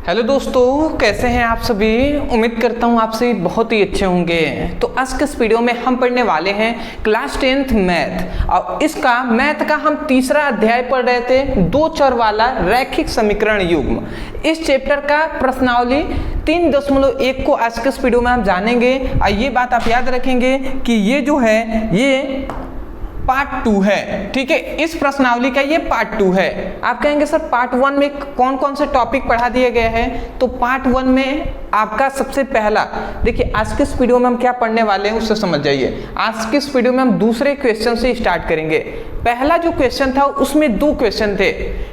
Hello दोस्तों, कैसे हैं आप सभी। उम्मीद करता हूँ आप सभी बहुत ही अच्छे होंगे। तो आज के इस वीडियो में हम पढ़ने वाले हैं क्लास 10th मैथ और इसका मैथ का हम तीसरा अध्याय पढ़ रहे थे, दो चर वाला रैखिक समीकरण युग्म। इस चैप्टर का प्रश्नावली 3.1 को आज के इस वीडियो में हम जानेंगे। और ये बात आप याद रखेंगे कि ये जो है ये पार्ट 2 है, ठीक है। इस प्रश्नावली का ये पार्ट 2 है। आप कहेंगे सर पार्ट 1 में कौन कौन से टॉपिक पढ़ा दिए गए हैं। तो पार्ट 1 में आपका सबसे पहला, देखिए आज के इस वीडियो में हम क्या पढ़ने वाले हैं उससे समझ जाइए। आज के इस वीडियो में हम दूसरे क्वेश्चन से स्टार्ट करेंगे। पहला जो क्वेश्चन था उसमें 2 क्वेश्चन थे,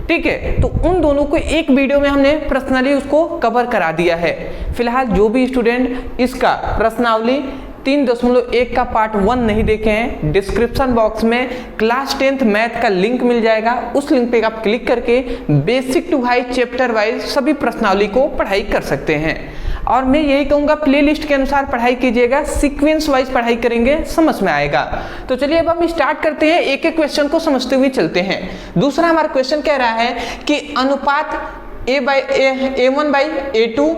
ठीक है। तो उन दोनों को एक वीडियो में हमने पर्सनली उसको कवर करा दिया है। फिलहाल जो भी स्टूडेंट इसका प्रश्नावली 3.1 का पार्ट 1 नहीं देखे हैं, डिस्क्रिप्शन बॉक्स में क्लास 10th मैथ का लिंक मिल जाएगा। उस लिंक पे आप क्लिक करके basic to high chapter wise सभी प्रश्नावली को पढ़ाई कर सकते हैं। और मैं यही कहूँगा प्लेलिस्ट के अनुसार पढ़ाई कीजिएगा, सीक्वेंस वाइज पढ़ाई करेंगे, समझ में आएगा। तो चलिए अब हम स्टार्ट करते हैं, एक एक क्वेश्चन को समझते हुए चलते हैं। दूसरा हमारा क्वेश्चन कह रहा है कि अनुपात A1/A2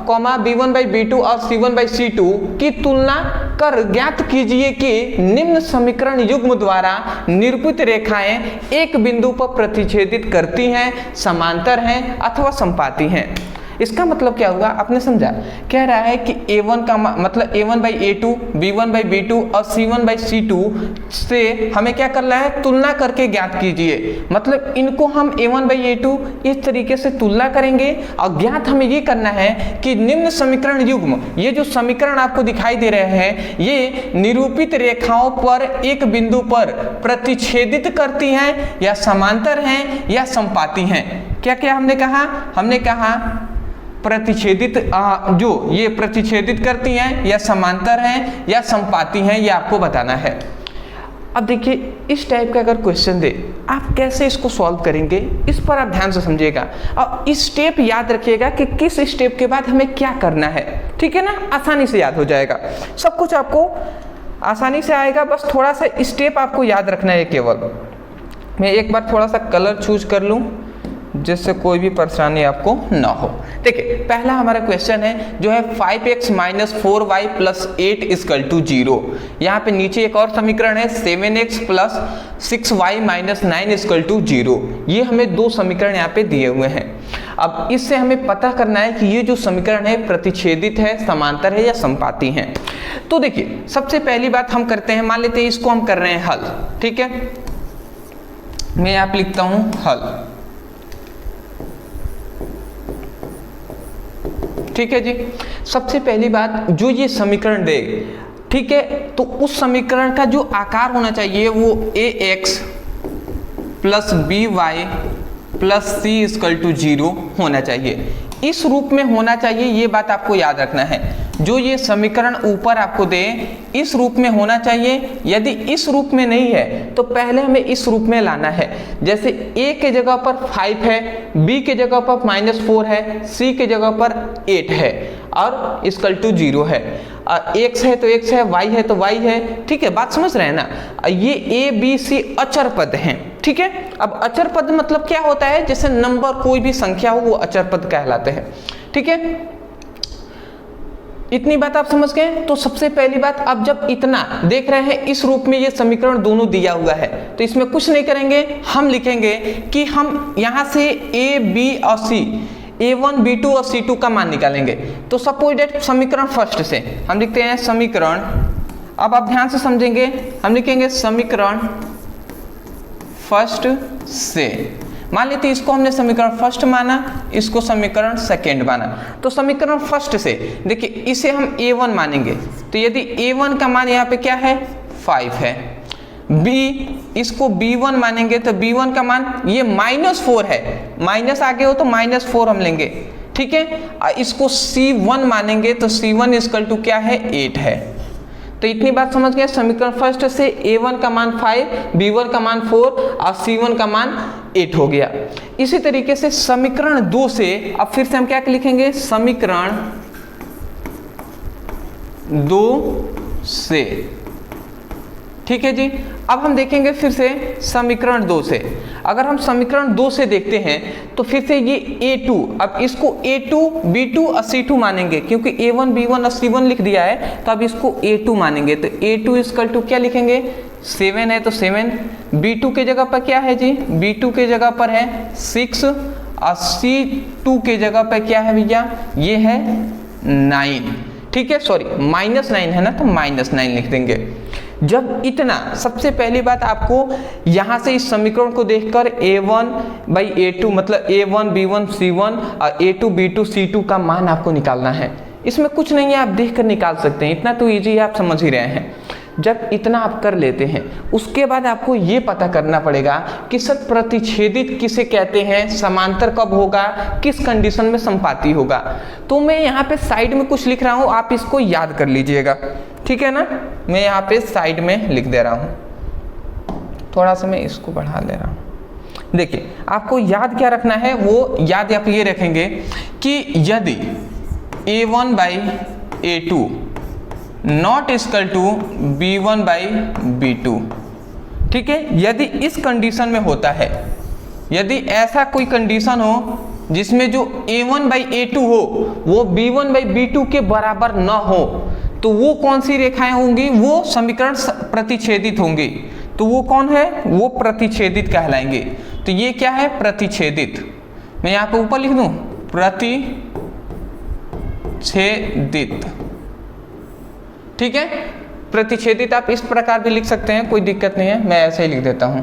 कॉमा B1/B2 और C1/C2 की तुलना कर ज्ञात कीजिए कि निम्न समीकरण युग्म द्वारा निरूपित रेखाएं एक बिंदु पर प्रतिच्छेदित करती हैं, समांतर हैं अथवा समपाती हैं। इसका मतलब क्या हुआ, आपने समझा। कह रहा है कि A1 का मतलब A1/A2, B1/B2 और C1/C2 से हमें क्या करना है, तुलना करके ज्ञात कीजिए। मतलब इनको हम A1/A2 इस तरीके से तुलना करेंगे और ज्ञात हमें ये करना है कि निम्न समीकरण युग्म, ये जो समीकरण आपको दिखाई दे रहे हैं, ये निरूपित रेखाओं पर एक बिंदु पर प्रतिच्छेदित करती हैं या समांतर हैं या समपाती हैं। क्या क्या हमने कहा, हमने कहा प्रतिच्छेदित, जो ये प्रतिच्छेदित करती हैं या समांतर हैं या समपाती हैं, ये आपको बताना है। अब देखिए इस टाइप का अगर क्वेश्चन दे, आप कैसे इसको सॉल्व करेंगे, इस पर आप ध्यान से समझिएगा और इस स्टेप याद रखिएगा कि किस स्टेप के बाद हमें क्या करना है, ठीक है ना। आसानी से याद हो जाएगा, सब कुछ आपको आसानी से आएगा, बस थोड़ा सा स्टेप आपको याद रखना है केवल। मैं एक बार थोड़ा सा कलर चूज कर लूँ जिससे कोई भी परेशानी आपको ना हो। देखिए पहला हमारा क्वेश्चन है जो है 5x - 4y + 8 = 0। यहाँ पे नीचे एक और समीकरण है 7x + 6y - 9 = 0। ये हमें 2 समीकरण यहाँ पे दिए हुए हैं। अब इससे हमें पता करना है कि ये जो समीकरण है प्रतिच्छेदित है, समांतर है या समपाती है। तो देखिए सबसे पहली बात हम करते हैं, मान लेते हैं इसको हम कर रहे हैं हल, ठीक है। मैं यहाँ पे लिखता हूँ हल, ठीक है जी। सबसे पहली बात, जो ये समीकरण दे, ठीक है, तो उस समीकरण का जो आकार होना चाहिए वो ax + by + c = 0 होना चाहिए। इस रूप में होना चाहिए, ये बात आपको याद रखना है। जो ये समीकरण ऊपर आपको दे इस रूप में होना चाहिए। यदि इस रूप में नहीं है तो पहले हमें इस रूप में लाना है। जैसे a के जगह पर 5 है, b के जगह पर -4 है, c के जगह पर 8 है और = 0 है। x है तो x है, y है तो y है, ठीक है, बात समझ रहे हैं ना। ये a b c अचर पद हैं, ठीक है। अब अचर पद मतलब क्या होता है, जैसे नंबर कोई भी संख्या हो वो अचर पद कहलाते हैं, ठीक है। इतनी बात आप समझ गए। तो सबसे पहली बात, अब जब इतना देख रहे हैं इस रूप में ये समीकरण दोनों दिया हुआ है, तो इसमें कुछ नहीं करेंगे, हम लिखेंगे कि हम यहाँ से a b और c, a1 b2 और c2 का मान निकालेंगे। तो सपोज दैट समीकरण फर्स्ट से हम लिखते हैं समीकरण, अब आप ध्यान से समझेंगे, हम लिखेंगे समीकरण फर्स्ट से। मान लेते इसको हमने समीकरण फर्स्ट माना, इसको समीकरण सेकेंड माना। तो समीकरण फर्स्ट से देखिए इसे हम a1 मानेंगे, तो यदि a1 का मान यहाँ पे क्या है 5 है, b इसको b1 मानेंगे तो b1 का मान ये -4 है, माइनस आगे हो तो -4 हम लेंगे, ठीक है। इसको c1 मानेंगे तो c1 = क्या है 8 है। तो इतनी बात समझ गए। समीकरण फर्स्ट से a1 का मान 5, b1 का मान 4 और c1 का मान 8 हो गया। इसी तरीके से समीकरण 2 से अब फिर से हम क्या लिखेंगे, समीकरण 2 से, ठीक है जी। अब हम देखेंगे फिर से समीकरण 2 से। अगर हम समीकरण 2 से देखते हैं तो फिर से ये A2, अब इसको A2 B2 और C2 मानेंगे, क्योंकि A1 B1 और C1 लिख दिया है तो अब इसको A2 मानेंगे। तो A2 इक्वल टू क्या लिखेंगे, 7 है तो 7, B2 के जगह पर क्या है जी, B2 के जगह पर है 6 और C2 के जगह पर क्या है भैया, ये है 9। ठीक है, सॉरी -9 है ना, तो -9 लिख देंगे। जब इतना, सबसे पहली बात आपको यहाँ से इस समीकरण को देखकर A1/A2 मतलब A1 B1 C1 और A2 B2 C2 का मान आपको निकालना है। इसमें कुछ नहीं है, आप देखकर निकाल सकते हैं, इतना तो इजी है, आप समझ ही रहे हैं। जब इतना आप कर लेते हैं उसके बाद आपको ये पता करना पड़ेगा कि शत प्रतिच्छेदित किसे कहते हैं, समांतर कब होगा, किस कंडीशन में संपाती होगा। तो मैं यहाँ पे साइड में कुछ लिख रहा हूँ, आप इसको याद कर लीजिएगा, ठीक है ना। मैं यहाँ पे साइड में लिख दे रहा हूँ, थोड़ा सा मैं इसको बढ़ा दे रहा हूँ। देखिए आपको याद क्या रखना है, वो याद आप ये रखेंगे कि यदि A1/A2 not equal to B1/B2, ठीक है, यदि इस कंडीशन में होता है, यदि ऐसा कोई कंडीशन हो जिसमें जो A1/A2 हो वो B1/B2 के बराबर न हो, तो वो कौन सी रेखाएं होंगी, वो समीकरण प्रतिच्छेदित होंगी। तो वो कौन है, वो प्रतिच्छेदित कहलाएंगे। तो ये क्या है, प्रतिच्छेदित। मैं यहाँ पे ऊपर लिख दूं, प्रतिच्छेदित, ठीक है। प्रतिच्छेदित आप इस प्रकार भी लिख सकते हैं, कोई दिक्कत नहीं है, मैं ऐसे ही लिख देता हूं।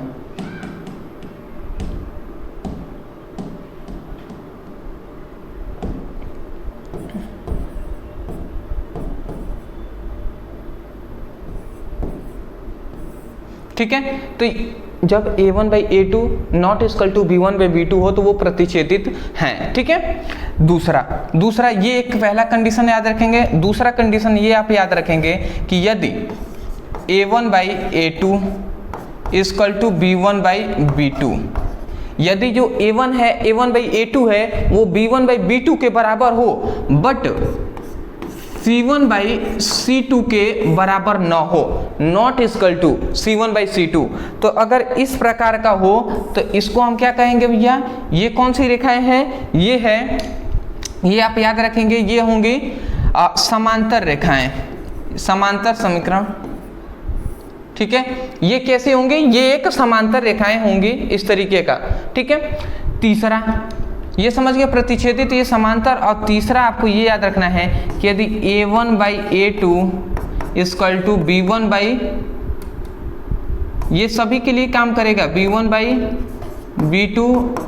ठीक है, तो जब A1/A2 not equal to B1/B2 हो तो वो प्रतिच्छेदित हैं, ठीक है। दूसरा ये एक पहला कंडीशन याद रखेंगे। दूसरा कंडीशन ये आप याद रखेंगे कि यदि A1/A2 इक्वल टू B1/B2, यदि जो A1 है, A1/A2 है वो B1/B2 के बराबर हो बट C1/C2 के बराबर न हो, नॉट इक्वल टू C1/C2। तो अगर इस प्रकार का हो तो इसको हम क्या कहेंगे भैया, ये कौन सी रेखाएं हैं, ये है, ये आप याद रखेंगे, ये होंगी समांतर रेखाएं, समांतर समीकरण, ठीक है। ये कैसे होंगे, ये एक समांतर रेखाएं होंगी इस तरीके का, ठीक है। तीसरा ये समझ गए प्रतिच्छेदित, ये समांतर। और तीसरा आपको ये याद रखना है कि यदि A1/A2 इक्वल टू B1/, ये सभी के लिए काम करेगा, B1/B2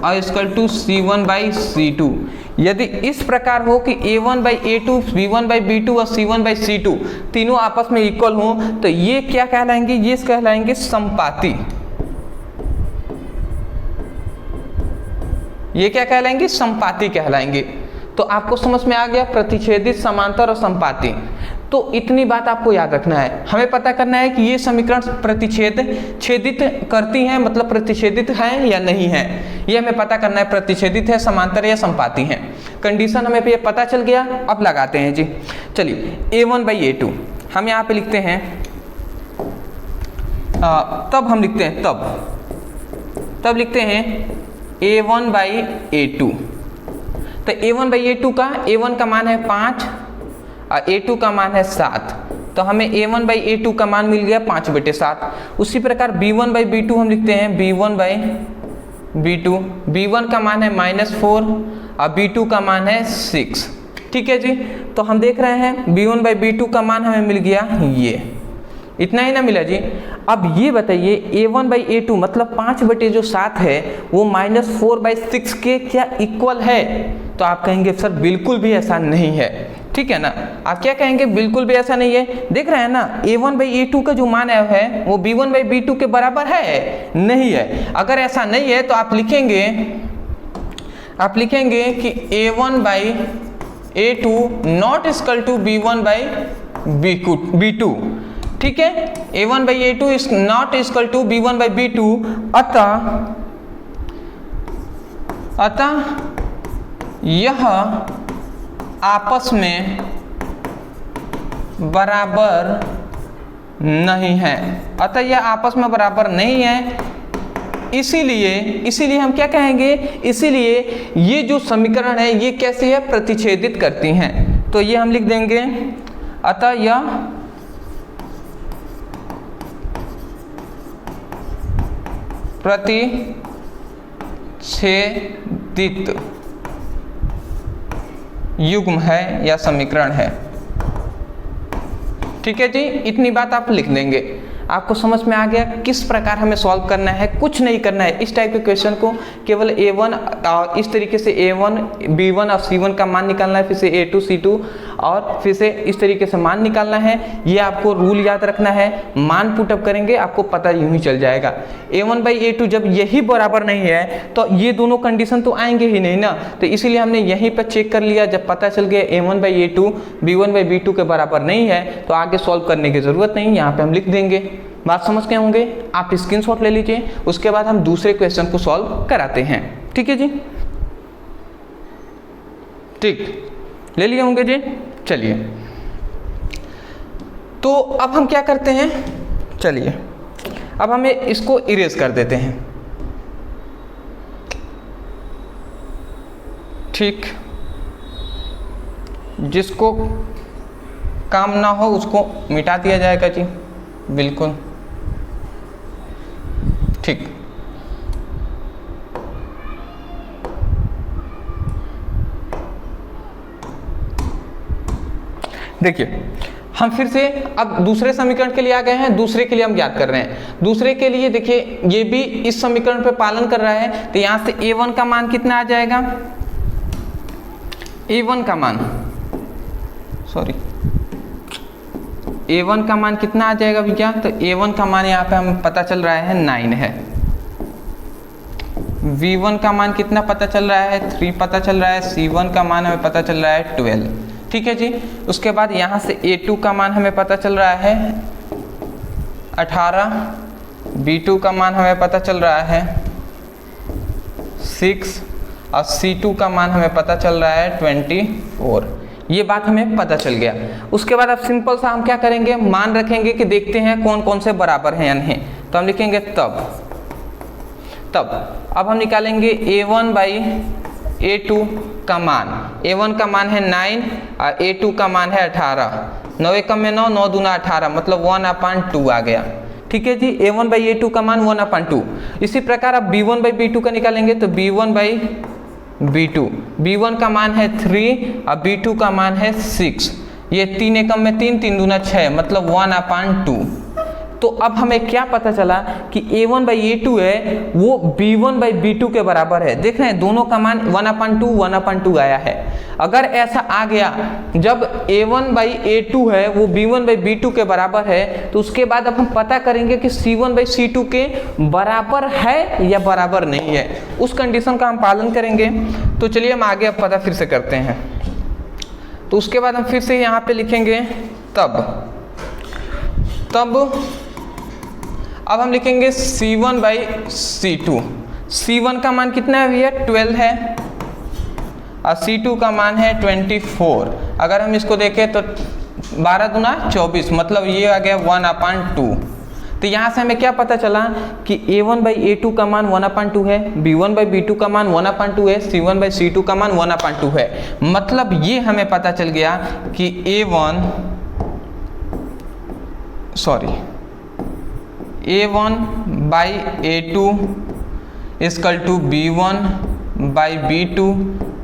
और इक्वल टू C1/C2। यदि इस प्रकार हो कि A1/A2 B1/B2 और C1/C2 तीनों आपस में इक्वल हो तो ये क्या कहलाएंगे, ये कहलाएंगे संपाती। ये क्या कहलाएंगे, संपाती कहलाएंगे। तो आपको समझ में आ गया प्रतिच्छेदित, समांतर और संपाती। तो इतनी बात आपको याद रखना है। हमें पता करना है कि ये समीकरण छेदित करती हैं, मतलब प्रतिच्छेदित हैं या नहीं है, ये हमें पता करना है, प्रतिच्छेदित है, समांतर या संपाती हैं। कंडीशन हमें ये पता चल गया। अब लगाते हैं जी। चलिए A1/A2 हम यहाँ पे लिखते हैं, तब हम लिखते हैं, तब लिखते हैं A1/A2। तो A1/A2 का, A1 का मान है 5 और A2 का मान है 7, तो हमें A1/A2 का मान मिल गया 5/7। उसी प्रकार B1/B2 हम लिखते हैं B1/B2, B1 का मान है -4 और B2 का मान है 6, ठीक है जी। तो हम देख रहे हैं B1/B2 का मान हमें मिल गया, ये इतना ही ना मिला जी। अब ये बताइए A1/A2 मतलब 5/7 है वो -4/6 के क्या इक्वल है? तो आप कहेंगे सर बिल्कुल भी ऐसा नहीं है, ठीक है ना। आप क्या कहेंगे, बिल्कुल भी ऐसा नहीं है। देख रहे हैं ना A1/A2 का जो मान है वो B1/B2 के बराबर है, नहीं है। अगर ऐसा नहीं है तो आप लिखेंगे कि A1/A2 not equal to B1/B2, ठीक है। A1/A2 is not equal to B1/B2, अतः यह आपस में बराबर नहीं है, अतः यह आपस में बराबर नहीं है। इसीलिए हम क्या कहेंगे, इसीलिए ये जो समीकरण है ये कैसे है, प्रतिच्छेदित करती हैं। तो ये हम लिख देंगे, अतः यह प्रतिच्छेदित युग्म है या समीकरण है। ठीक है जी, इतनी बात आप लिख देंगे। आपको समझ में आ गया किस प्रकार हमें सॉल्व करना है, कुछ नहीं करना है। इस टाइप के क्वेश्चन को केवल A1 इस तरीके से A1, B1 और C1 का मान निकालना है, फिर से A2, C2 और फिर से इस तरीके से मान निकालना है। ये आपको रूल याद रखना है, मान पुटअप करेंगे आपको पता यूं ही चल जाएगा। A1/A2 जब यही बराबर नहीं है तो ये दोनों कंडीशन तो आएंगे ही नहीं ना, तो इसीलिए हमने यहीं पर चेक कर लिया। जब पता चल गया A1/A2 B1/B2 के बराबर नहीं है तो आगे सॉल्व करने की जरूरत नहीं, यहाँ पे हम लिख देंगे। बात समझ के होंगे, आप स्क्रीनशॉट ले लीजिए, उसके बाद हम दूसरे क्वेश्चन को सॉल्व कराते हैं। ठीक है जी, ठीक ले लिए होंगे जी। चलिए तो अब हम क्या करते हैं, चलिए अब हमें इसको इरेज कर देते हैं। ठीक, जिसको काम ना हो उसको मिटा दिया जाएगा जी, बिल्कुल ठीक। देखिए हम फिर से अब दूसरे समीकरण के लिए आ गए हैं, दूसरे के लिए हम ज्ञात कर रहे हैं। दूसरे के लिए देखिए ये भी इस समीकरण पे पालन कर रहा है, तो यहां से A1 का मान कितना आ जाएगा, A1 का मान A1 का मान कितना आ जाएगा भैया, तो A1 का मान यहाँ पे हमें पता चल रहा है 9 है। V1 का मान कितना पता चल रहा है, 3 पता चल रहा है। C1 का मान हमें पता चल रहा है 12। ठीक है जी, उसके बाद यहाँ से A2 का मान हमें पता चल रहा है 18, B2 का मान हमें पता चल रहा है 6 और C2 का मान हमें पता चल रहा है 24। ये बात हमें पता चल गया। उसके बाद अब सिंपल सा हम क्या करेंगे, मान रखेंगे कि देखते हैं कौन कौन से बराबर हैं या नहीं। तो हम लिखेंगे तब अब हम निकालेंगे A1/A2 का मान। A1 का मान है 9 और A2 का मान है 18। 9 एकम में 9, 9 दूना 18, मतलब 1/2 आ गया। ठीक है जी, A1/A2 का मान 1/2। इसी प्रकार अब B1/B2 का निकालेंगे, तो B1 का मान है 3 और B2 का मान है 6। ये 3 एकम में 3, 3 दूना 6, मतलब 1/2। तो अब हमें क्या पता चला कि A1/A2 है वो B1/B2 के बराबर है। देख रहे हैं दोनों का मान 1/2 आया है। अगर ऐसा आ गया जब A1/A2 है वो B1/B2 के बराबर है, तो उसके बाद अब हम पता करेंगे कि C1/C2 के बराबर है या बराबर नहीं है। उस कंडीशन का हम पालन करेंगे। तो चलिए हम आगे अब पता फिर से करते हैं। तो उसके बाद हम फिर से यहाँ पे लिखेंगे तब अब हम लिखेंगे C1/C2। C1 का मान कितना है भैया, 12 है और C2 का मान है 24। अगर हम इसको देखें तो 12 दूना 24, मतलब ये आ गया 1/2। तो यहाँ से हमें क्या पता चला कि A1/A2 का मान 1/2 है, B1/B2 का मान 1/2 है, C1/C2 का मान 1/2 है। मतलब ये हमें पता चल गया कि A1/A2 equal to B1/B2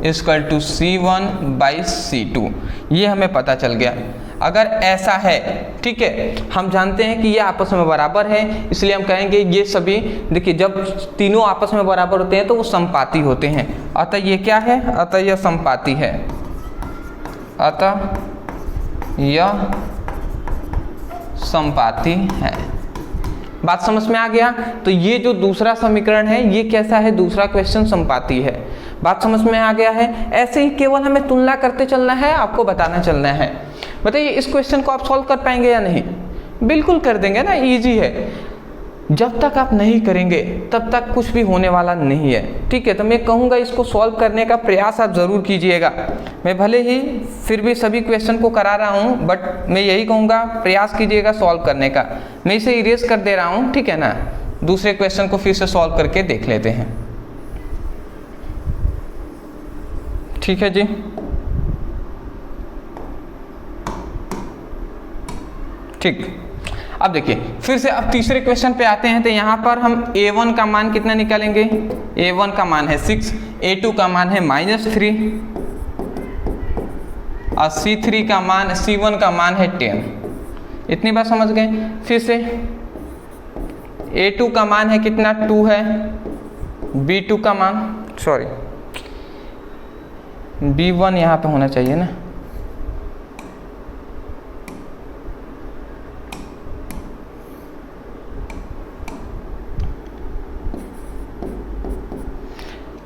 equal to C1/C2, ये हमें पता चल गया। अगर ऐसा है, ठीक है, हम जानते हैं कि ये आपस में बराबर है, इसलिए हम कहेंगे ये सभी, देखिए जब तीनों आपस में बराबर होते हैं तो वो समपाती होते हैं। अतः ये क्या है, अतः यह समपाती है, अतः यह समपाती है। बात समझ में आ गया। तो ये जो दूसरा समीकरण है ये कैसा है, दूसरा क्वेश्चन समपाती है। बात समझ में आ गया है। ऐसे ही केवल हमें तुलना करते चलना है, आपको बताना चलना है। बताइए इस क्वेश्चन को आप सॉल्व कर पाएंगे या नहीं, बिल्कुल कर देंगे ना, इजी है। जब तक आप नहीं करेंगे तब तक कुछ भी होने वाला नहीं है। ठीक है, तो मैं कहूँगा इसको सॉल्व करने का प्रयास आप ज़रूर कीजिएगा। मैं भले ही फिर भी सभी क्वेश्चन को करा रहा हूँ, बट मैं यही कहूँगा प्रयास कीजिएगा सॉल्व करने का। मैं इसे इरेज कर दे रहा हूँ, ठीक है ना। दूसरे क्वेश्चन को फिर से सॉल्व करके देख लेते हैं। ठीक है जी, ठीक। अब देखिए फिर से अब तीसरे क्वेश्चन पे आते हैं। तो यहाँ पर हम a1 का मान कितना निकालेंगे? a1 का मान है 6, a2 का मान है -3 और c3 का मान, c1 का मान है 10। इतनी बात समझ गए। फिर से a2 का मान है कितना? 2 है। b2 का मान, सॉरी b1 यहाँ पे होना चाहिए ना।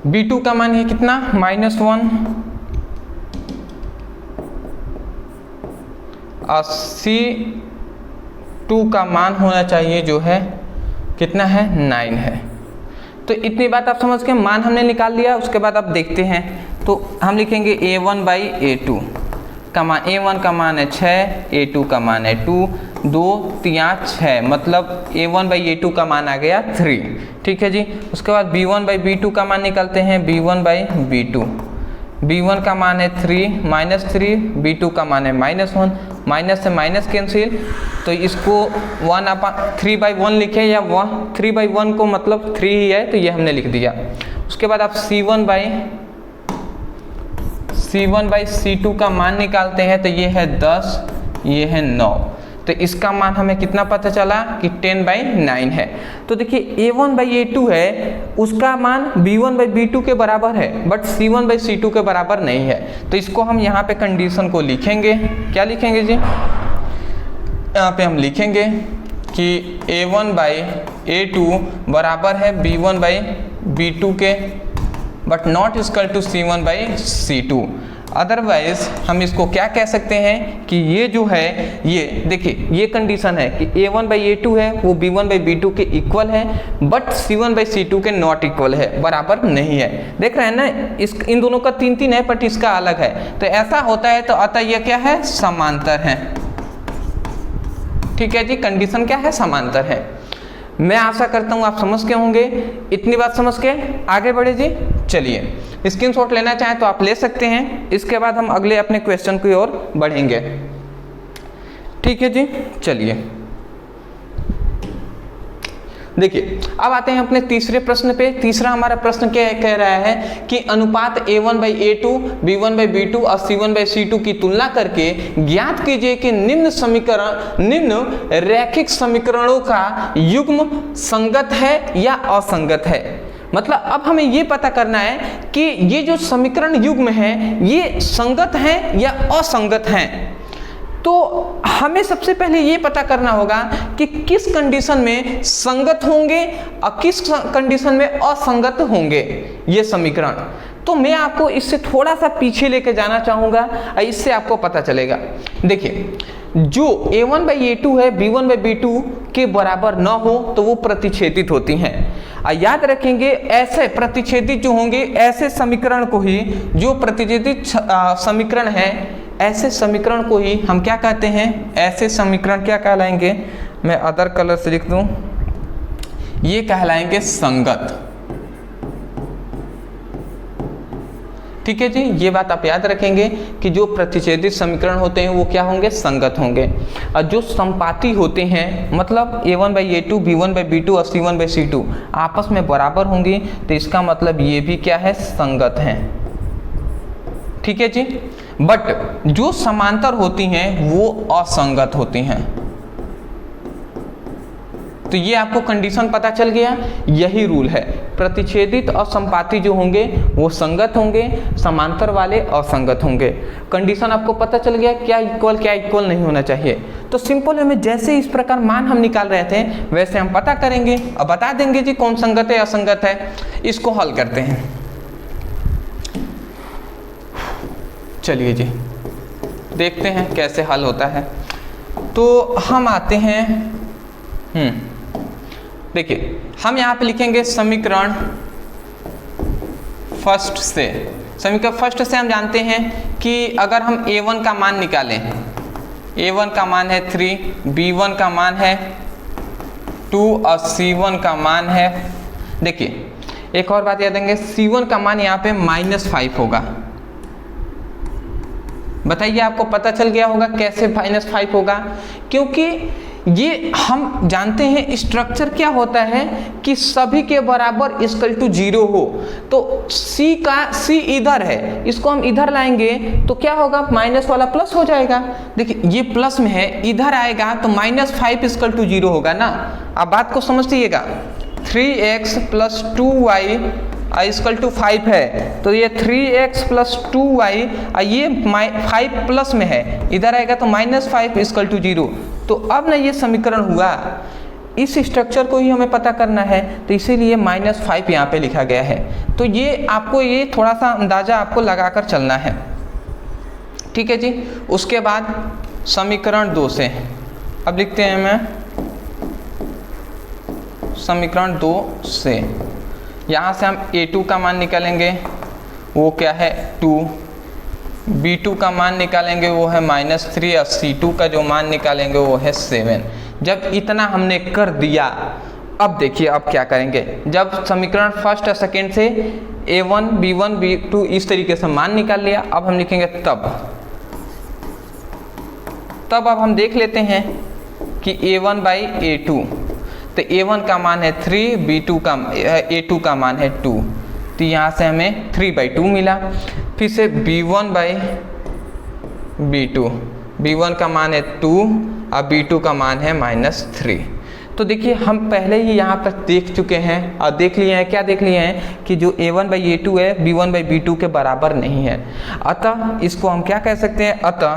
b2 का मान है कितना? -1 और c2 का मान होना चाहिए जो है कितना है? 9 है। तो इतनी बात आप समझ के मान हमने निकाल लिया। उसके बाद आप देखते हैं तो हम लिखेंगे a1/a2 का मान, a1 का मान है 6, a2 का मान है 2, 2 3 6, मतलब a1/a2 का मान आ गया 3। ठीक है जी। उसके बाद b1/b2 का मान निकालते हैं, b1/b2, b1 का मान है 3 -3, b2 का मान है -1, माइनस से माइनस कैंसिल, तो इसको 3/1 लिखे या 3/1 को मतलब 3 ही है तो ये हमने लिख दिया। उसके बाद आप c1/c2 का मान निकालते हैं तो ये है 10, ये है 9, तो इसका मान हमें कितना पता चला कि 10/9 है। तो देखिए a1/a2 है, उसका मान b1/b2 के बराबर है, बट c1/c2 के बराबर नहीं है। तो इसको हम यहाँ पे कंडीशन को लिखेंगे। क्या लिखेंगे जी? यहाँ पे हम लिखेंगे कि a1/a2 बराबर है b1/b2 के, but not equal to c1/c2। Otherwise हम इसको क्या कह सकते हैं कि ये जो है, ये देखिए ये कंडीशन है कि a1/a2 है वो b1/b2 के इक्वल है, बट c1/c2 के नॉट इक्वल है, बराबर नहीं है। देख रहे हैं ना, इन दोनों का 3-3 है बट इसका अलग है। तो ऐसा होता है तो अतः ये क्या है? समांतर है। ठीक है जी, कंडीशन क्या है? समांतर है। मैं आशा करता हूं आप समझ के होंगे। इतनी बात समझ के आगे बढ़े जी। चलिए स्क्रीनशॉट लेना चाहें तो आप ले सकते हैं। इसके बाद हम अगले अपने क्वेश्चन की ओर बढ़ेंगे। ठीक है जी, चलिए देखिए अब आते हैं अपने तीसरे प्रश्न पे। तीसरा हमारा प्रश्न क्या कह रहा है कि अनुपात a1/a2, b1/b2 और c1/c2 की तुलना करके ज्ञात कीजिए कि निम्न रैखिक समीकरणों का युग्म संगत है या असंगत है। मतलब अब हमें ये पता करना है कि ये जो समीकरण युग्म है ये संगत हैं या असंगत हैं। तो हमें सबसे पहले ये पता करना होगा कि किस कंडीशन में संगत होंगे और किस कंडीशन में असंगत होंगे ये समीकरण। तो मैं आपको इससे थोड़ा सा पीछे लेके जाना चाहूँगा और इससे आपको पता चलेगा। देखिए जो a1/a2 है b1/b2 के बराबर न हो तो वो प्रतिच्छेदित होती हैं। याद रखेंगे ऐसे प्रतिच्छेदित जो होंगे ऐसे समीकरण को ही, जो प्रतिच्छेदित समीकरण है ऐसे समीकरण को ही हम क्या कहते हैं? ऐसे समीकरण क्या कहलाएंगे? मैं अदर कलर से लिख दूं, ये कहलाएंगे संगत। ठीक है जी, ये बात आप याद रखेंगे कि जो प्रतिच्छेदित समीकरण होते हैं वो क्या होंगे? संगत होंगे। और जो संपाती होते हैं मतलब a1/a2, b1/b2 और c1/c2 आपस में बराबर होंगी, तो इसका मतलब ये भी क्या है? संगत हैं। ठीक है जी। बट जो समांतर होती हैं वो असंगत होती हैं। तो ये आपको कंडीशन पता चल गया, यही रूल है। प्रतिच्छेदित और संपाती जो होंगे वो संगत होंगे, समांतर वाले असंगत होंगे। कंडीशन आपको पता चल गया क्या इक्वल नहीं होना चाहिए। तो सिंपल में जैसे इस प्रकार मान हम निकाल रहे थे वैसे हम पता करेंगे और बता देंगे जी कौन संगत है असंगत है। इसको हल करते हैं। चलिए जी देखते हैं कैसे हल होता है। तो हम आते हैं देखिए हम यहाँ पे लिखेंगे समीकरण फर्स्ट से। समीकरण फर्स्ट से हम जानते हैं कि अगर हम a1 का मान निकालें, a1 का मान है 3, b1 का मान है 2 और c1 का मान है, देखिए एक और बात याद देंगे, c1 का मान यहाँ पे -5 होगा। बताइए आपको पता चल गया होगा कैसे -5 होगा, क्योंकि ये हम जानते हैं स्ट्रक्चर क्या होता है कि सभी के बराबर इक्वल टू 0 हो। तो C इधर है, इसको हम इधर लाएंगे तो क्या होगा, माइनस वाला प्लस हो जाएगा। देखिए ये प्लस में है, इधर आएगा तो -5 इक्वल टू 0 होगा ना। आप बात को समझिएगा, 3x + 2y इक्वल टू 5 है, तो ये 3x + 2y ये 5 प्लस में है, इधर आएगा तो -5 इक्वल टू 0। तो अब ना ये समीकरण हुआ, इस स्ट्रक्चर को ही हमें पता करना है, तो इसीलिए -5 यहाँ पे लिखा गया है। तो ये आपको ये थोड़ा सा अंदाजा आपको लगाकर चलना है, ठीक है जी। उसके बाद समीकरण 2 से अब लिखते हैं मैं समीकरण 2 से, यहाँ से हम a2 का मान निकालेंगे, वो क्या है 2, b2 का मान निकालेंगे वो है -3 और c2 का जो मान निकालेंगे वो है 7। जब इतना हमने कर दिया, अब देखिए अब क्या करेंगे। जब समीकरण फर्स्ट और सेकेंड से a1 b1 b2 इस तरीके से मान निकाल लिया, अब हम लिखेंगे तब अब हम देख लेते हैं कि a1/a2, तो a1 का मान है 3, a2 का मान है 2, तो यहाँ से हमें 3/2 मिला। फिर से b1 का मान है 2 और b2 का मान है -3। तो देखिए हम पहले ही यहाँ पर देख चुके हैं और देख लिए हैं, क्या देख लिए हैं कि जो a1/a2 है b1/b2 के बराबर नहीं है। अतः इसको हम क्या कह सकते हैं, अतः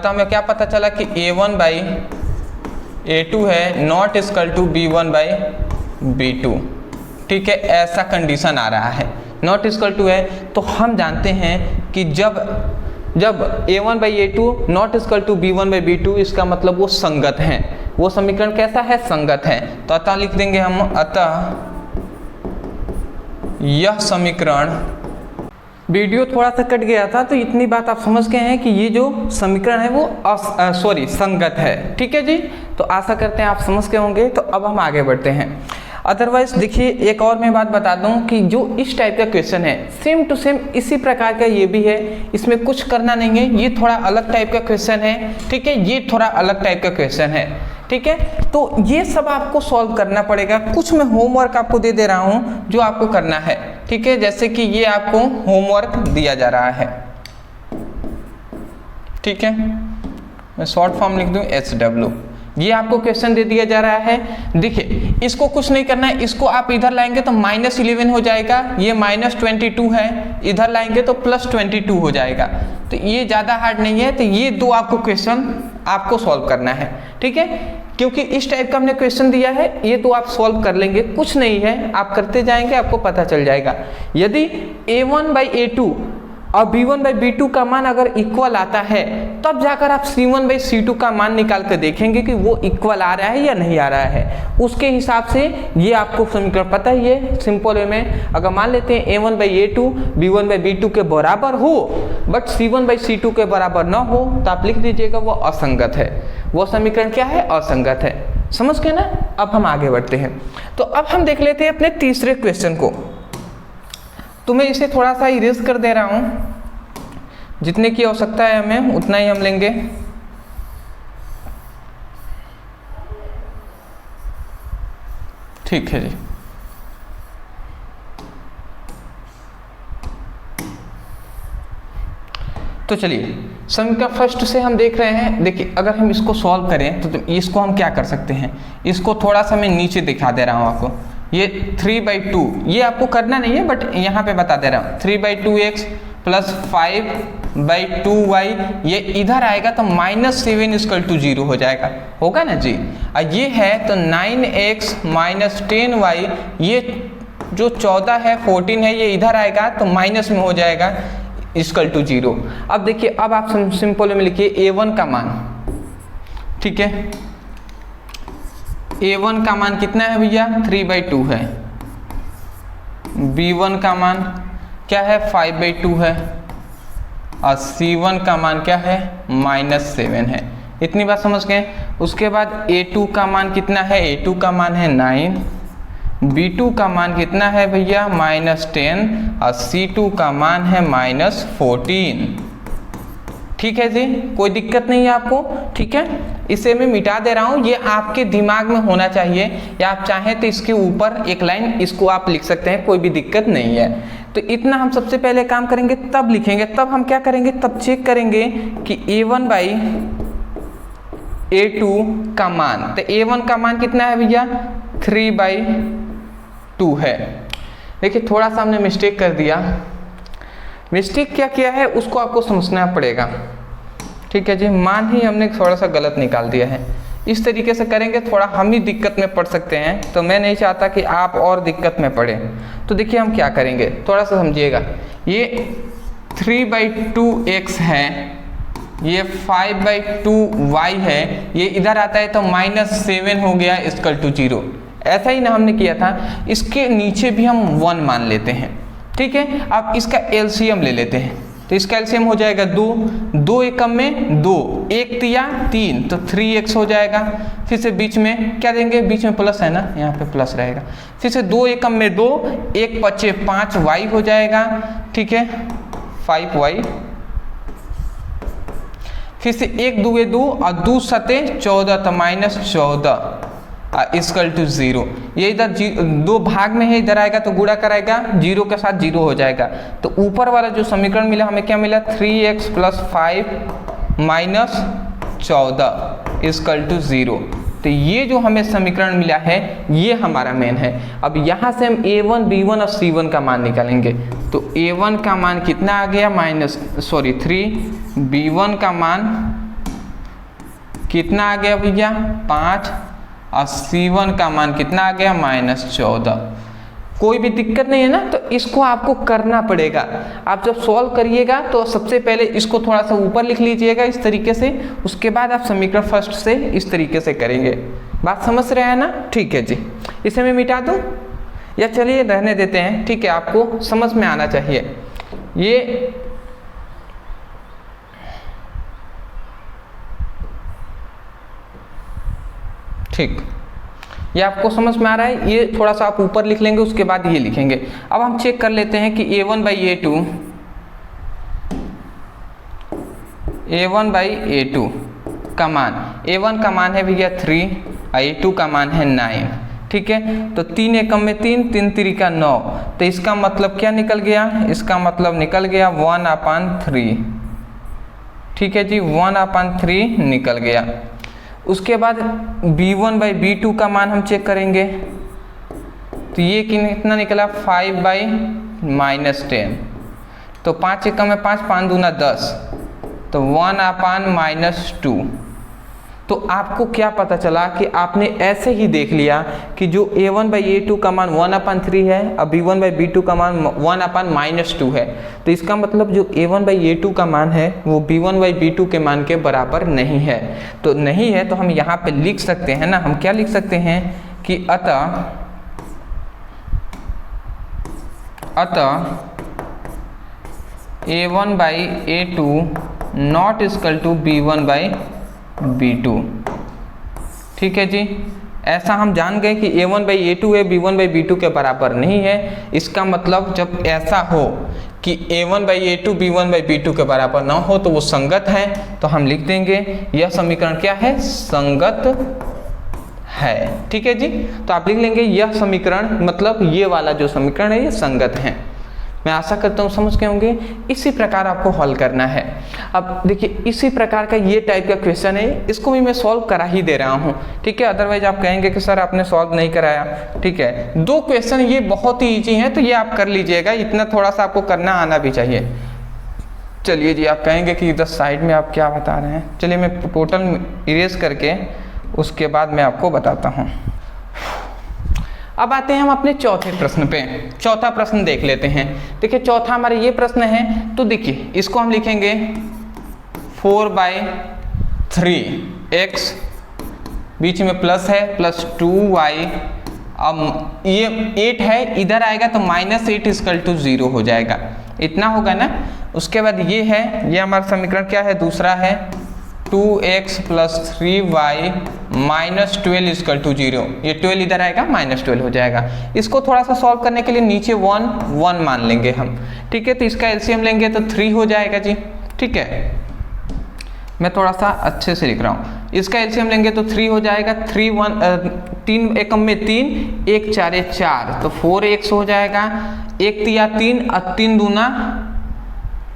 हमें क्या पता चला कि a1/a2 है नॉट इक्वल टू b1/b2, ठीक है। ऐसा कंडीशन आ रहा है, नॉट इक्वल टू है, तो हम जानते हैं कि जब a1/a2 not equal to b1/b2, इसका मतलब वो संगत हैं। वो समीकरण कैसा है, संगत है। तो अतः लिख देंगे हम, अतः यह समीकरण, वीडियो थोड़ा सा कट गया था तो इतनी बात आप समझ गए हैं कि ये जो समीकरण है वो संगत है, ठीक है जी। तो आशा करते हैं आप समझ गए होंगे। तो अब हम आगे बढ़ते हैं। अदरवाइज देखिए एक और मैं बात बता दूं कि जो इस टाइप का क्वेश्चन है सेम टू सेम इसी प्रकार का ये भी है, इसमें कुछ करना नहीं है। ये थोड़ा अलग टाइप का क्वेश्चन है, ठीक है, ये थोड़ा अलग टाइप का क्वेश्चन है, ठीक है। तो ये सब आपको सॉल्व करना पड़ेगा। कुछ मैं होमवर्क आपको दे रहा हूँ जो आपको करना है, ठीक है। जैसे कि ये आपको होमवर्क दिया जा रहा है, ठीक है, मैं शॉर्ट फॉर्म लिख दूँ SW। ये आपको क्वेश्चन दे दिया जा रहा है। देखिए इसको कुछ नहीं करना है, इसको आप इधर लाएंगे तो -11 हो जाएगा, ये -22 है, इधर लाएंगे तो +22 हो जाएगा। तो ये ज़्यादा हार्ड नहीं है। तो ये दो आपको क्वेश्चन आपको सॉल्व करना है, ठीक है, क्योंकि इस टाइप का हमने क्वेश्चन दिया है। ये तो आप सॉल्व कर लेंगे, कुछ नहीं है, आप करते जाएंगे आपको पता चल जाएगा। यदि a1/a2 और b1/b2 का मान अगर इक्वल आता है तब जाकर आप c1/c2 का मान निकाल कर देखेंगे कि वो इक्वल आ रहा है या नहीं आ रहा है। उसके हिसाब से ये आपको समीकरण पता ही है। सिंपल वे में अगर मान लेते हैं a1/a2 b1/b2 के बराबर हो बट c1/c2 के बराबर ना हो तो आप लिख दीजिएगा वो असंगत है। वो समीकरण क्या है, असंगत है। समझ गए ना। अब हम आगे बढ़ते हैं। तो अब हम देख लेते हैं अपने तीसरे क्वेश्चन को। तो मैं इसे थोड़ा सा इरेज कर दे रहा हूँ, जितने की आवश्यकता है हमें उतना ही हम लेंगे। ठीक है जी। तो चलिए समीकरण फर्स्ट से हम देख रहे हैं। देखिए अगर हम इसको सॉल्व करें तो इसको हम क्या कर सकते हैं, इसको थोड़ा सा मैं नीचे दिखा दे रहा हूँ आपको। ये 3/2 ये आपको करना नहीं है बट यहाँ पे बता दे रहा हूँ। 3/2x + 5/2y ये इधर आएगा तो -7 = 0 हो जाएगा, होगा ना जी। और ये है तो 9x - 10y ये जो 14 है 14 है ये इधर आएगा तो माइनस में हो जाएगा। Equal to 0। अब देखिए, अब आप सिंपल में लिखिए a1 का मान, ठीक है, a1 का मान कितना है भैया 3/2 है, b1 का मान क्या है 5/2 है, और c1 का मान क्या है -7 है। इतनी बात समझ गए। उसके बाद a2 का मान कितना है, a2 का मान है 9, b2 का मान कितना है भैया -10, और c2 का मान है -14। ठीक है जी, कोई दिक्कत नहीं है आपको, ठीक है। इसे मैं मिटा दे रहा हूँ, ये आपके दिमाग में होना चाहिए, या आप चाहें तो इसके ऊपर एक लाइन इसको आप लिख सकते हैं, कोई भी दिक्कत नहीं है। तो इतना हम सबसे पहले काम करेंगे, तब लिखेंगे, तब हम क्या करेंगे, तब चेक करेंगे कि a1/a2 का मान, तो a1 का मान कितना है भैया 3/2 है। देखिए थोड़ा सा हमने मिस्टेक कर दिया, मिस्टेक क्या किया है उसको आपको समझना पड़ेगा, ठीक है जी। मान ही हमने थोड़ा सा गलत निकाल दिया है, इस तरीके से करेंगे थोड़ा हम ही दिक्कत में पड़ सकते हैं, तो मैं नहीं चाहता कि आप और दिक्कत में पड़े। तो देखिए हम क्या करेंगे, थोड़ा सा समझिएगा। ये 3/2x है, ये 5/2y है, ये इधर आता है तो -7 हो गया इक्वल टू 0। ऐसा ही ना हमने किया था, इसके नीचे भी हम 1 मान लेते हैं, ठीक है। अब इसका एलसीएम ले लेते हैं, तो इसका एलसीएम हो जाएगा 2 एकम में 2, 1 तिया 3, तो 3x हो जाएगा। फिर से बीच में क्या देंगे, बीच में प्लस है ना, यहाँ पे प्लस रहेगा। फिर से 2 एकम में 2, 1 5 5y हो जाएगा, ठीक है 5y। फिर से 1 2 2 और 2 7 14, तो -14 इक्वल टू 0। ये इधर 2 भाग में है, इधर आएगा तो गुणा कराएगा 0 के साथ 0 हो जाएगा। तो ऊपर वाला जो समीकरण मिला हमें क्या मिला 3x + 5 - 14 इक्वल टू 0। तो ये जो हमें समीकरण मिला है ये हमारा मेन है। अब यहाँ से हम a1 b1 और c1 का मान निकालेंगे। तो a1 का मान कितना आ गया 3, b1 का मान कितना आ गया भैया 5, और c1 का मान कितना आ गया -14। कोई भी दिक्कत नहीं है ना, तो इसको आपको करना पड़ेगा। आप जब सॉल्व करिएगा तो सबसे पहले इसको थोड़ा सा ऊपर लिख लीजिएगा इस तरीके से, उसके बाद आप समीकरण फर्स्ट से इस तरीके से करेंगे। बात समझ रहे हैं ना, ठीक है जी। इसे मैं मिटा दूं या चलिए रहने देते हैं, ठीक है, आपको समझ में आना चाहिए। ये ठीक, ये आपको समझ में आ रहा है। ये थोड़ा सा आप ऊपर लिख लेंगे, उसके बाद ये लिखेंगे। अब हम चेक कर लेते हैं कि a1/a2 का मान, a1 का मान है भैया 3 और a2 का मान है 9, ठीक है। तो 3 एकम में 3, 3 3 9, तो इसका मतलब क्या निकल गया, इसका मतलब निकल गया 1/3, ठीक है जी 1/3 निकल गया। उसके बाद b1/b2 का मान हम चेक करेंगे, तो ये कितना निकला 5/-10, तो 5 एकम में 5, 5 दूना 10, तो 1/-2। तो आपको क्या पता चला कि आपने ऐसे ही देख लिया कि जो a1/a2 का मान 1/3 है और b1/b2 का मान 1/-2 है, तो इसका मतलब जो a1/a2 का मान है वो b1/b2 के मान के बराबर नहीं है। तो नहीं है तो हम यहाँ पे लिख सकते हैं ना, हम क्या लिख सकते हैं कि अतः a1/a2 not equal to b1/b2, ठीक है जी। ऐसा हम जान गए कि a1/a2 है b1/b2 के बराबर नहीं है। इसका मतलब जब ऐसा हो कि a1/a2 b1/b2 के बराबर ना हो तो वो संगत है, तो हम लिख देंगे यह समीकरण क्या है, संगत है, ठीक है जी। तो आप लिख लेंगे यह समीकरण, मतलब ये वाला जो समीकरण है ये संगत है। मैं आशा करता हूँ समझ गए होंगे। इसी प्रकार आपको हल करना है। अब देखिए इसी प्रकार का ये टाइप का क्वेश्चन है, इसको भी मैं सॉल्व करा ही दे रहा हूँ, ठीक है। अदरवाइज आप कहेंगे कि सर आपने सॉल्व नहीं कराया, ठीक है। 2 क्वेश्चन ये बहुत ही ईजी हैं, तो ये आप कर लीजिएगा, इतना थोड़ा सा आपको करना आना भी चाहिए। चलिए जी, आप कहेंगे कि इधर साइड में आप क्या बता रहे हैं, चलिए मैं टोटल इरेज करके उसके बाद मैं आपको बताता हूँ। अब आते हैं हम अपने चौथे प्रश्न पे। चौथा प्रश्न देख लेते हैं। देखिए चौथा हमारा ये प्रश्न है, तो देखिए इसको हम लिखेंगे 4/3x, बीच में प्लस है, प्लस 2y, अब ये 8 है, इधर आएगा तो -8 = 0 हो जाएगा, इतना होगा ना। उसके बाद ये है, ये हमारा समीकरण क्या है, दूसरा है 2x + 3y - 12 = 0, ये 12 इधर आएगा, -12 हो जाएगा। इसको थोड़ा सा सॉल्व करने के लिए नीचे 1 मान लेंगे हम, ठीक है। तो इसका एलसीएम लेंगे तो 3 हो जाएगा जी, ठीक है। मैं थोड़ा सा अच्छे से लिख रहा हूँ। इसका एलसीएम लेंगे तो 3 हो जाएगा, 3 एकम में 3, 1 4 4, तो 4x हो जाएगा, 1 तिया 3 और 3 दूना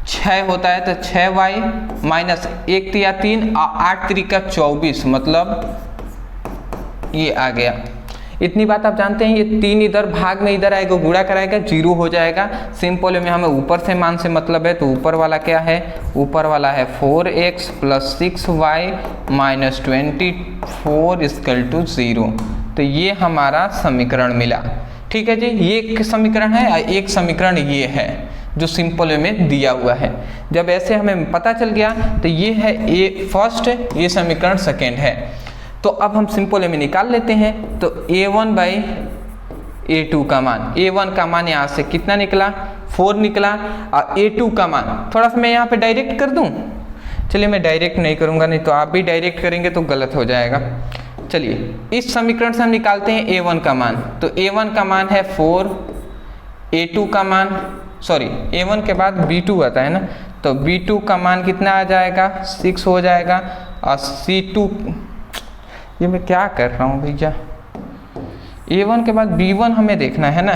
6 होता है, तो 6y माइनस 1 तिया 3 और 8 त्रिका 24, मतलब ये आ गया। इतनी बात आप जानते हैं, ये 3 इधर भाग में इधर आएगा, गुणा कराएगा, 0 हो जाएगा। सिंपल में हमें ऊपर से मान से मतलब है, तो ऊपर वाला क्या है, ऊपर वाला है 4x + 6y - 24 = 0, तो ये हमारा समीकरण मिला, ठीक है जी। ये एक समीकरण है, एक समीकरण ये है जो सिंपल वे में दिया हुआ है। जब ऐसे हमें पता चल गया तो ये है ए फर्स्ट, ये समीकरण सेकेंड है। तो अब हम सिंपल वे में निकाल लेते हैं। तो a1/a2 का मान, a1 का मान यहाँ से कितना निकला, 4 निकला, और a2 का मान थोड़ा सा मैं यहाँ पे डायरेक्ट कर दूँ। चलिए मैं डायरेक्ट नहीं करूँगा, नहीं तो आप भी डायरेक्ट करेंगे तो गलत हो जाएगा। चलिए इस समीकरण से हम निकालते हैं a1 का मान। तो a1 का मान है 4, a2 का मान, सॉरी a1 के बाद b2 आता है ना, तो b2 का मान कितना आ जाएगा, 6 हो जाएगा, और c2, ये मैं क्या कर रहा हूँ भैया, a1 के बाद b1 हमें देखना है ना।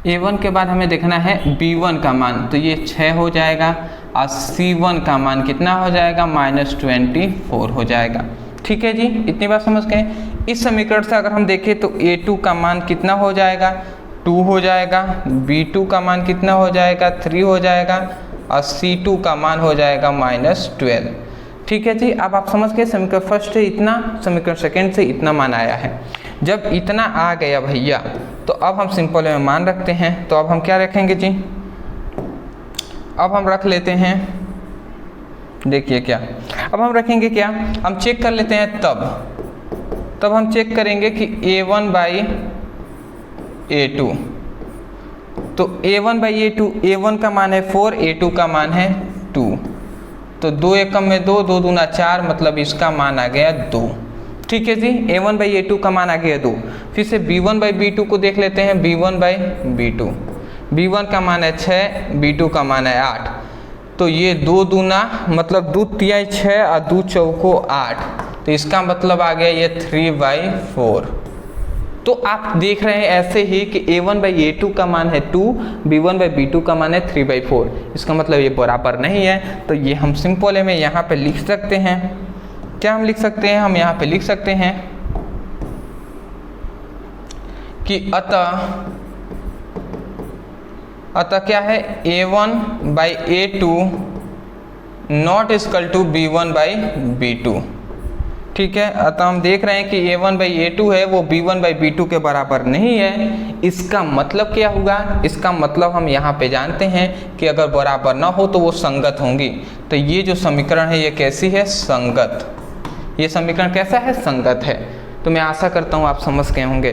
a1 के बाद हमें देखना है b1 का मान, तो ये 6 हो जाएगा, और c1 का मान कितना हो जाएगा, -24 हो जाएगा, ठीक है जी। इतनी बात समझ गए। इस समीकरण से अगर हम देखें तो a2 का मान कितना हो जाएगा, 2 हो जाएगा, b2 का मान कितना हो जाएगा, 3 हो जाएगा, और c2 का मान हो जाएगा -12, ठीक है जी। अब आप समझ गए, समीकरण फर्स्ट से इतना, समीकरण सेकेंड से इतना मान आया है। जब इतना आ गया भैया, तो अब हम सिंपल में मान रखते हैं। तो अब हम क्या रखेंगे जी, अब हम रख लेते हैं, देखिए क्या, अब हम रखेंगे क्या, हम चेक कर लेते हैं। तब हम चेक करेंगे कि a1/a2, तो a1/a2, a1 का मान है 4, a2 का मान है 2, तो 2 एकम में 2, 2 दूना 4, मतलब इसका मान आ गया 2, ठीक है जी। a1/a2 का मान आ गया 2। फिर से b1/b2 को देख लेते हैं, b1/b2, b1 का मान है 6, b2 का मान है 8, तो ये 2 दूना मतलब 2 तिहाई 6 और 2 चौको 8, तो इसका मतलब आ गया ये 3/4। तो आप देख रहे हैं ऐसे ही कि a1/a2 का मान है 2, b1/b2 का मान है 3/4, इसका मतलब ये बराबर नहीं है। तो ये हम सिंपल में यहाँ पे लिख सकते हैं, क्या हम लिख सकते हैं, हम यहाँ पे लिख सकते हैं कि अतः क्या है, a1/a2 not equal to b1/b2, ठीक है। अतः हम देख रहे हैं कि a1/a2 है वो b1/b2 के बराबर नहीं है। इसका मतलब क्या होगा, इसका मतलब हम यहाँ पे जानते हैं कि अगर बराबर ना हो तो वो संगत होंगी। तो ये जो समीकरण है ये कैसी है, संगत, ये समीकरण कैसा है, संगत है। तो मैं आशा करता हूँ आप समझ गए होंगे।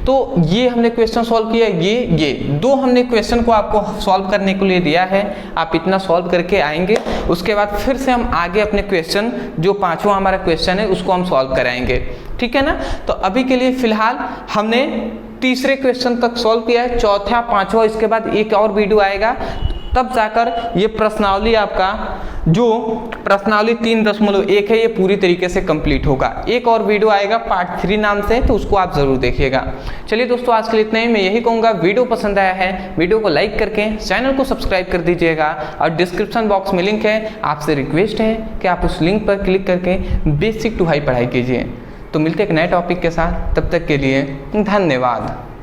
तो ये हमने क्वेश्चन सॉल्व किया, ये 2 हमने क्वेश्चन को आपको सॉल्व करने के लिए दिया है। आप इतना सॉल्व करके आएंगे, उसके बाद फिर से हम आगे अपने क्वेश्चन, जो 5वां हमारा क्वेश्चन है उसको हम सॉल्व कराएंगे, ठीक है ना। तो अभी के लिए फिलहाल हमने तीसरे क्वेश्चन तक सॉल्व किया है, चौथा 5वां इसके बाद एक और वीडियो आएगा, तब जाकर ये प्रश्नावली आपका जो प्रश्नावली 3.1 है ये पूरी तरीके से कंप्लीट होगा। एक और वीडियो आएगा पार्ट 3 नाम से, तो उसको आप जरूर देखिएगा। चलिए दोस्तों आज के लिए इतना ही। मैं यही कहूँगा, वीडियो पसंद आया है वीडियो को लाइक करके चैनल को सब्सक्राइब कर दीजिएगा, और डिस्क्रिप्शन बॉक्स में लिंक है, आपसे रिक्वेस्ट है कि आप उस लिंक पर क्लिक करके बेसिक टू हाई पढ़ाई कीजिए। तो मिलते एक नए टॉपिक के साथ, तब तक के लिए धन्यवाद।